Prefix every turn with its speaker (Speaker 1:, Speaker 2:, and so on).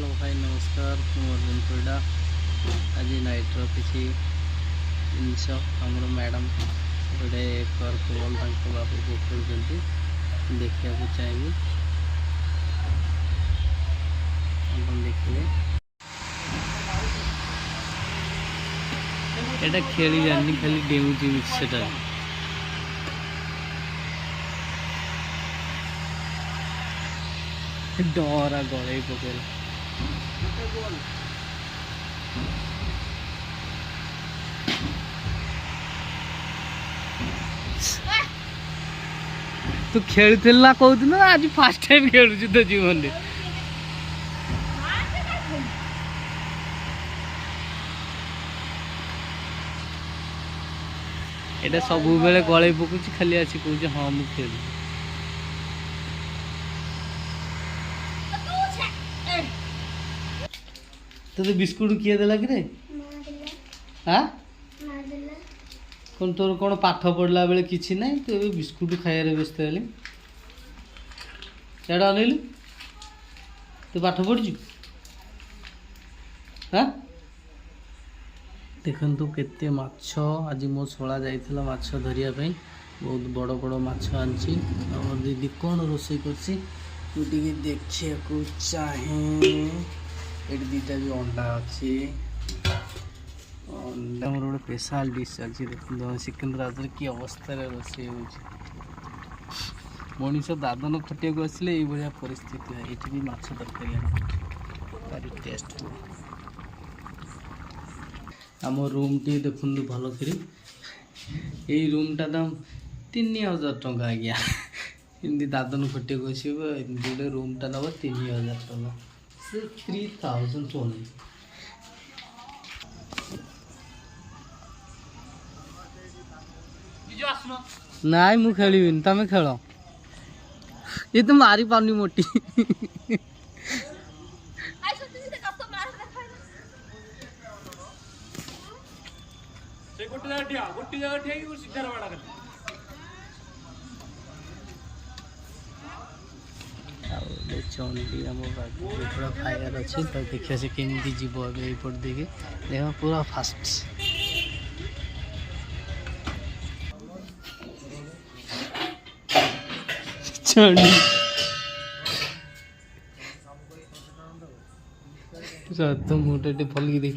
Speaker 1: Hello भाई नमस्कार मोर पड़ा आज नाइट किसी जिनस आम मैडम गोटे कर्कबल बाबू को खोलते देखा चाहिए देखिए एटा खेली जानी खाली डेउची से डरा गले पकेला तू खेल ना कहूँ आज फास्ट टाइम खेलु तो जीवन में एटा सब बेले गले पकुची खाली आसी कहूँ हाँ मुझे खेल तो बिस्कुट किए देला कि रे हाँ कौन तोर कौन पाठ पढ़ला बेले किसी ना तो बिस्कुट खाइबार व्यस्त हेली क्या अनैलु तू पाठ पढ़ु हाँ देखु केते माछ आज मो छड़ा जाइथिला माछ धरिया पे बहुत बड़ बड़ माछ आनची और दीदी कौन रोषे करसी तू टिके देखिया को चाहे ये दीटा भी अंडा अच्छी अंडा मोर गोटे स्पेशल डिश चलती देखो सिकंदराबाद की अवस्था रोषे मनीष दादन खटिया को आसले ये परिस्थिति है ये भी माछ तरकारी टेस्ट आम रूम टी देखु भल कर यही रूमटा दाम 3000 टंका आज्ञा इमती दादन खटिया को आसो रूमटा नब 3000 टंका 3000 only. नाई मु खेलिबिन तमे खेल ये तो मारी पानी मोटी चंडी आम पूरा फायर अच्छे तो देखिए से केमती जीव एपट देखे देख पूरा फास्ट चंडी तो मोटे पलकी देख